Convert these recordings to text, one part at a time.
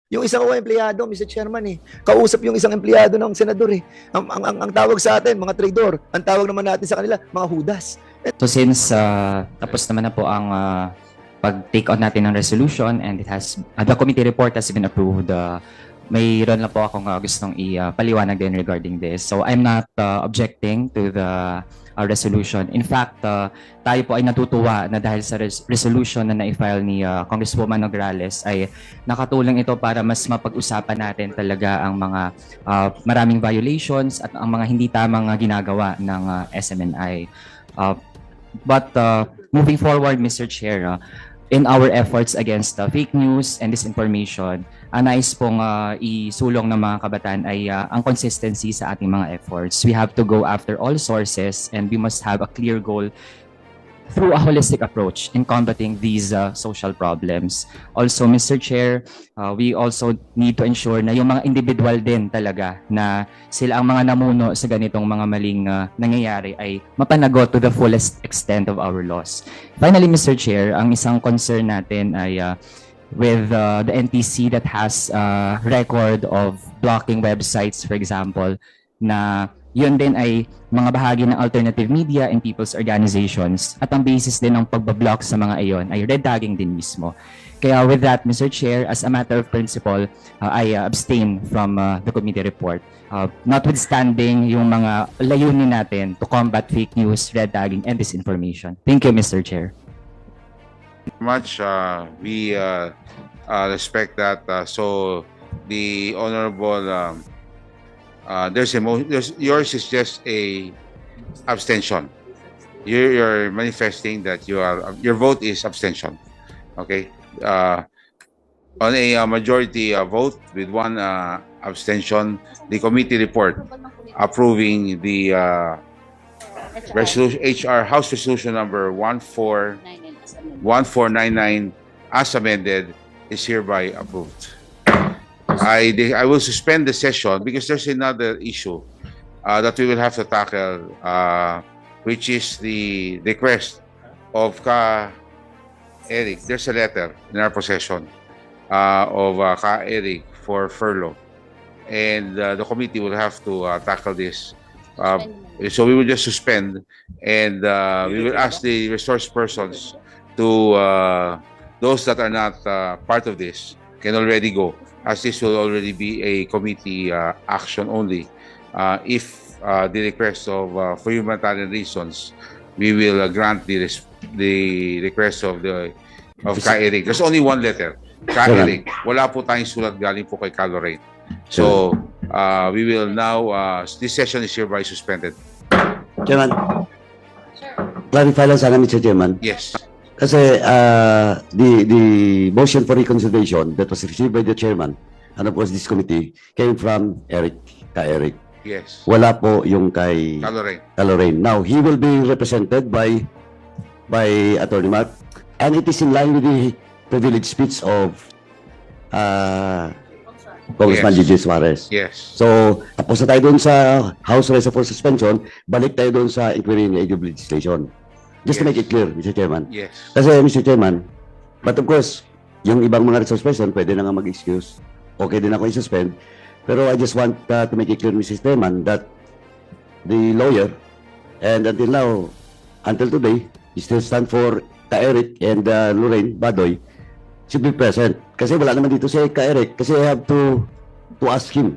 Yung isang empleyado, Mr. Chairman, kausap yung isang empleyado ng senador. Ang tawag sa atin, mga traidor. Ang tawag naman natin sa kanila, mga hudas. So since tapos naman na po ang pag-take on natin ng resolution and it has the committee report has been approved, mayroon lang po akong gustong ipaliwanag din regarding this. So I'm not objecting to the resolution. In fact, tayo po ay natutuwa na dahil sa resolution na na-file ni Congresswoman Nograles ay nakatulong ito para mas mapag-usapan natin talaga ang mga maraming violations at ang mga hindi tamang ginagawa ng SMNI. But moving forward, Mr. Chair, in our efforts against fake news and disinformation, nais pong isulong ng mga kabataan ay ang consistency sa ating mga efforts. We have to go after all sources and we must have a clear goal through a holistic approach in combating these social problems. Also, Mr. Chair, we also need to ensure na yung mga individual din talaga na sila ang mga namuno sa ganitong mga maling nangyayari ay mapanagot to the fullest extent of our laws. Finally, Mr. Chair, ang isang concern natin ay with the NTC that has record of blocking websites, for example, na yun din ay mga bahagi ng alternative media and people's organizations at ang basis din ng pagbablock sa mga iyon ay red tagging din mismo. Kaya with that, Mr. Chair, as a matter of principle, I abstain from the committee report. Notwithstanding yung mga layunin natin to combat fake news, red tagging, and disinformation. Thank you, Mr. Chair. Much we respect that. So the honorable yours is just a abstention. You're manifesting that your vote is abstention. Okay. On a majority vote with one abstention, the committee report approving the resolution House Resolution number 1499 as amended is hereby approved. I will suspend the session because there's another issue that we will have to tackle, which is the request of Eric. There's a letter in our possession of Eric for furlough, and the committee will have to tackle this. So we will just suspend, and we will ask the resource persons to those that are not part of this can already go, as this will already be a committee action only. If the request of for humanitarian reasons, we will grant the request of Eric. There's only one letter, Eric. Wala po tayong sulat galing po kay Lorraine. So we will now this session is hereby suspended. Chairman, clarify lang sana, Mr. Chairman. Yes. Kasi the motion for reconsideration that was received by the chairman and of course this committee came from Eric. Yes. Wala po yung kay Lorraine. Now, he will be represented by Attorney Mark, and it is in line with the privileged speech of Congressman Gigi Suarez. Yes. So, tapos na tayo doon sa House Rest for Suspension, balik tayo doon sa inquiry and aid of legislation. Just to make it clear, Mr. Chairman. Yes. Kasi, Mr. Chairman, but of course, yung ibang mga resource person, pwede na nga mag-excuse. Okay din ako i-suspend. Pero I just want to make it clear, Mr. Chairman, that the lawyer, and until now, until today, he still stand for Eric and Lorraine Badoy, should be present. Kasi wala naman dito si Eric, kasi I have to ask him.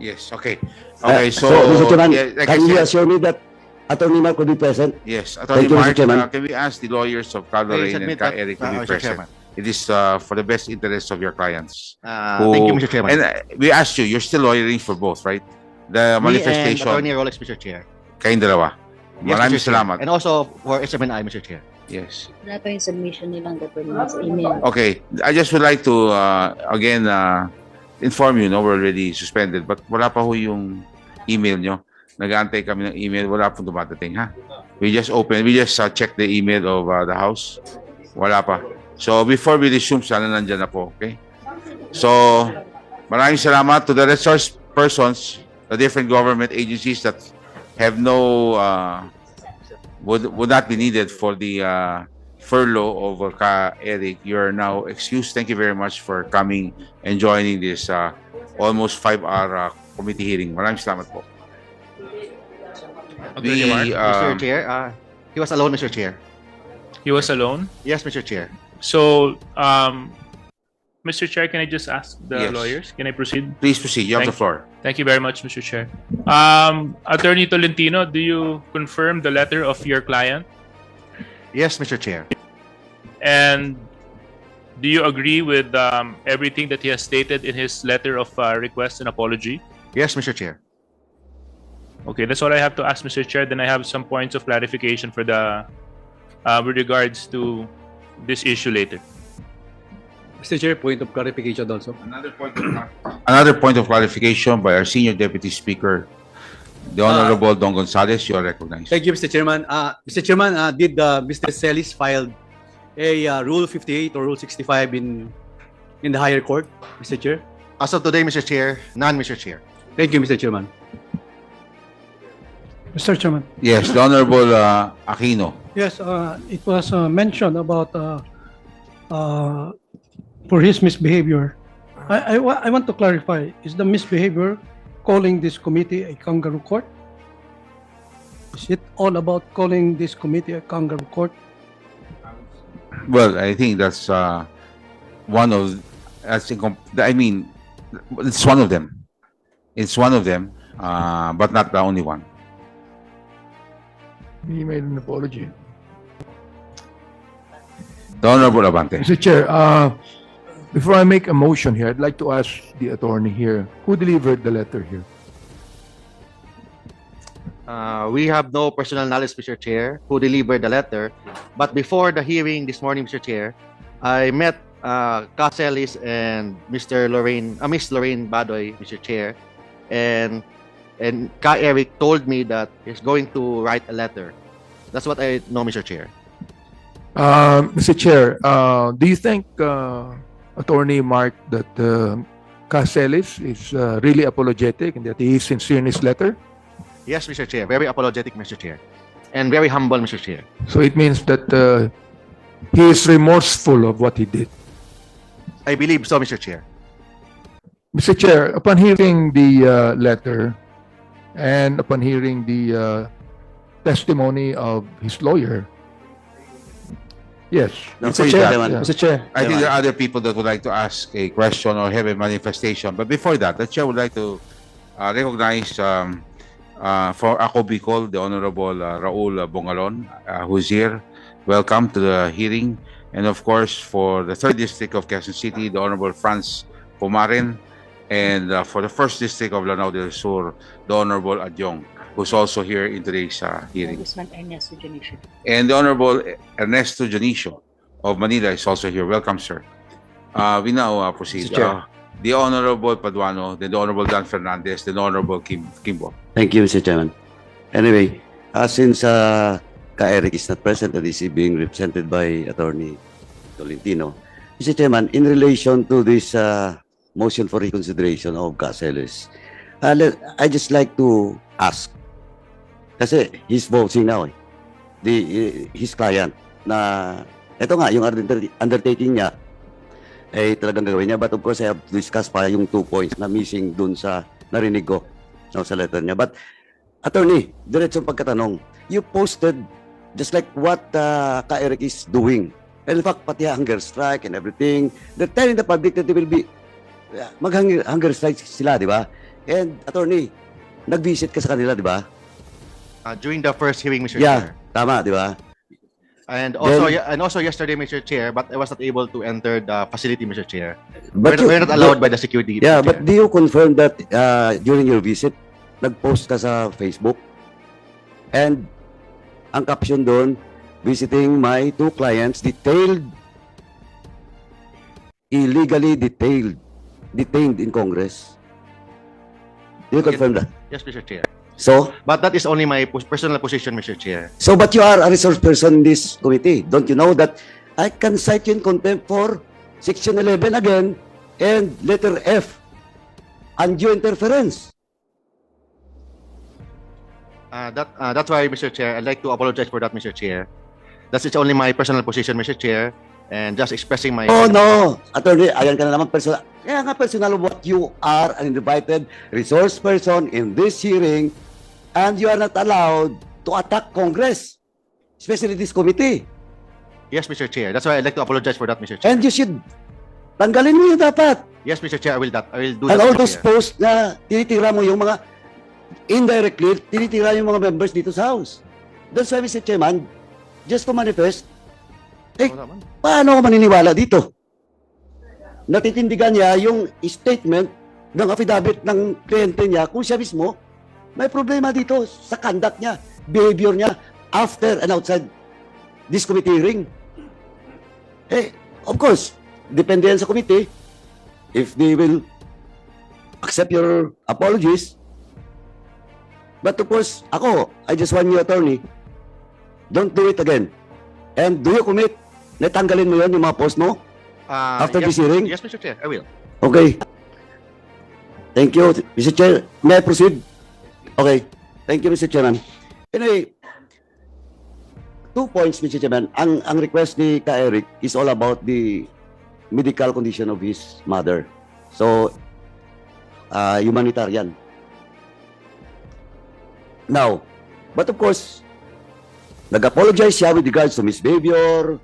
Yes. Okay. Okay. So, Mr. Chairman, like can you I said, assure me that Attorney Mark will be present? yes, Attorney Thank you, Mr. Mark, Chairman. can we ask the lawyers of Lorraine and Eric to be Mr. present? Chairman. It is for the best interest of your clients. Thank you, Mr. Chairman. And we asked you, you're still lawyering for both, right? The Me and manifestation, Attorney Rolex, Mr. Chair. kayong dalawa. Yes, Maraming Mr. Chair. salamat. And also for SMNI, Mr. Chair. Yes. Wala pa yung submission nilang document sa email. Okay, I just would like to again inform you, no, we're already suspended, but wala pa ho yung email nyo. Nag-aantay kami ng email, wala pong dumadating, ha? We just check the email of the House. Wala pa. So before we resume, sana nandyan na po, okay? So, maraming salamat to the resource persons, the different government agencies that have no would not be needed for the furlough over Eric, you are now excused. Thank you very much for coming and joining this almost 5-hour committee hearing. Maraming salamat po. Mr. Chair, he was alone, Mr. Chair. He was alone. Yes, Mr. Chair. So, Mr. Chair, can I just ask the Yes. lawyers? Can I proceed? Please proceed. You have the Thank- floor. Thank you very much, Mr. Chair. Attorney Tolentino, do you confirm the letter of your client? Yes, Mr. Chair. And do you agree with everything that he has stated in his letter of request and apology? Yes, Mr. Chair. Okay, that's all I have to ask, Mr. Chair. Then I have some points of clarification for the with regards to this issue later. Mr. Chair, point of clarification also. Another point of clarification by our Senior Deputy Speaker, the Honorable Don Gonzales. You are recognized. Thank you, Mr. Chairman. Mr. Chairman, did Mr. Celis filed a Rule 58 or Rule 65 in the higher court, Mr. Chair? As of today, Mr. Chair, none, Mr. Chair. Thank you, Mr. Chairman. Mr. Chairman, Yes, the Honorable Aquino. yes, it was mentioned about for his misbehavior. I want to clarify, is the misbehavior calling this committee a kangaroo court? Is it all about calling this committee a kangaroo court? Well, I think that's one of. I mean, it's one of them. It's one of them, but not the only one. He made an apology. The Honorable Abante. Mr. Chair, before I make a motion here, I'd like to ask the attorney here, who delivered the letter here? We have no personal knowledge, Mr. Chair, who delivered the letter. But before the hearing this morning, Mr. Chair, I met Caselis and Miss Lorraine Badoy, Mr. Chair, and Ka Eric told me that he's going to write a letter. That's what I know, Mr. Chair. Mr. Chair, do you think, Attorney Mark, that Caselis is really apologetic and that he is sincere in his letter? Yes, Mr. Chair. Very apologetic, Mr. Chair. And very humble, Mr. Chair. So it means that he is remorseful of what he did. I believe so, Mr. Chair. Mr. Chair, upon hearing the letter and upon hearing the testimony of his lawyer, yes. No, Mr. please, Chair, Chairman. Mr. Chair. I think there are other people that would like to ask a question or have a manifestation. But before that, the chair would like to recognize for Ako Bicol, the Honorable Raul Bongalon, who's here. Welcome to the hearing. And of course, for the 3rd District of Quezon City, the Honorable Franz Pumarin. And for the 1st District of Lanao del Sur, the Honorable Adyong, who's also here in today's hearing. Congressman Ernesto Janicio. And the Honorable Ernesto Janicio of Manila is also here. Welcome, sir. We now proceed. Mr. Chair. The Honorable Paduano, then the Honorable Dan Fernandez, then the Honorable Kimbo. Thank you, Mr. Chairman. Anyway, since Ka Eric is not present and is being represented by Attorney Tolentino, Mr. Chairman, in relation to this motion for reconsideration of Caseles, I just like to ask, kasi he's voting now, his client, na ito nga, yung undertaking niya, ay talagang gagawin niya. But of course, I have to discuss pa yung 2 points na missing dun sa narinig ko sa letter niya. But, Attorney, diretsong pagkatanong, you posted just like what Ka Eric is doing. And in fact, pati hunger strike and everything, they're telling the public that they will be mag-hunger strike sila, di ba? And, Attorney, nag-visit ka sa kanila, di ba? During the first hearing, Mr. Yeah, Chair. tama, di ba? And also yesterday, Mr. Chair, but I was not able to enter the facility, Mr. Chair. But We're not allowed by the security. Yeah, Mr. but Chair. do you confirm that during your visit, nag-post ka sa Facebook? And ang caption doon, visiting my 2 clients, illegally detained in Congress. Do you confirm that? Yes, Mr. Chair. So, But that is only my personal position, Mr. Chair. but you are a resource person in this committee. Don't you know that I can cite you in contempt for Section 11 again and letter F, undue interference? That's why, Mr. Chair, I'd like to apologize for that, Mr. Chair. That's it's only my personal position, Mr. Chair, and just expressing my. Oh no, attorney, ayan ka na naman personal. Kaya nga personal what you are an invited resource person in this hearing and you are not allowed to attack Congress, especially this committee. Yes, Mr. Chair. That's why I'd like to apologize for that, Mr. Chair. And you should tanggalin mo yun dapat. Yes, Mr. Chair, I will do And that, all Mr. those Chair. posts na tinitira mo yung mga indirectly, tinitira yung mga members dito sa House. That's why, Mr. Chairman, just to manifest, paano ako maniniwala dito? Natitindigan niya yung statement ng affidavit ng kliyente niya kung siya mismo may problema dito sa conduct niya, behavior niya after and outside this committee hearing. Of course, depende yan sa committee if they will accept your apologies. But of course, ako, I just want you, attorney, don't do it again. And do you commit na tanggalin mo yun, yung mga post mo? After Yes, this hearing? Yes, Mr. Chair, I will. Okay. Thank you, Mr. Chair. May I proceed? Okay. Thank you, Mr. Chairman. Anyway, 2 points, Mr. Chairman. Ang request ni Ka Eric is all about the medical condition of his mother. So, humanitarian. Now, but of course, nag-apologize siya with regards to misbehavior,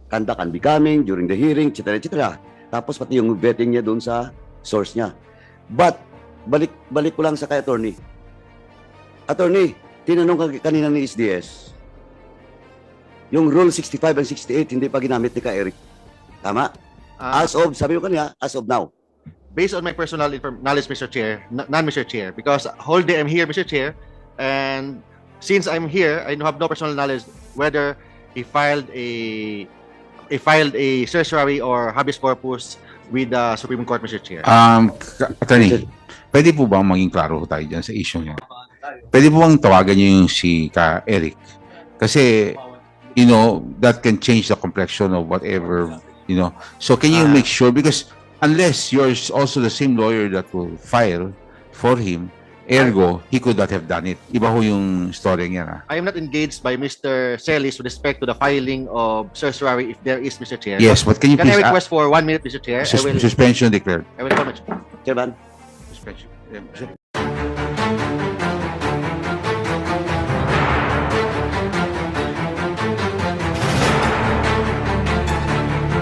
conduct unbecoming during the hearing, etc. etc. Tapos pati yung vetting niya doon sa source niya. But, balik ko lang sa kay attorney. Attorney, tinanong ka kanina ni SDS, yung Rule 65 and 68 hindi pa ginamit ni Ka Eric. Tama? As of, sabi ko kanina, as of now. Based on my personal knowledge, Mr. Chair, Mr. Chair, because whole day I'm here, Mr. Chair, and since I'm here, I have no personal knowledge whether he filed a certiorari or habeas corpus with the Supreme Court, Mr. Chair. Attorney, pwede po ba maging klaro tayo dyan sa issue niya? Pwede po bang tawagan niyo yung si Ka Eric? Kasi, you know, that can change the complexion of whatever, you know. So, can you make sure? Because unless you're also the same lawyer that will file for him, ergo, he could not have done it. Iba ho yung story niya. I am not engaged by Mr. Celis with respect to the filing of certiorari if there is, Mr. Chair. Yes, but can you Can I please... request for 1 minute, Mr. Chair? suspension declared. I will comment. Chairman? Suspension.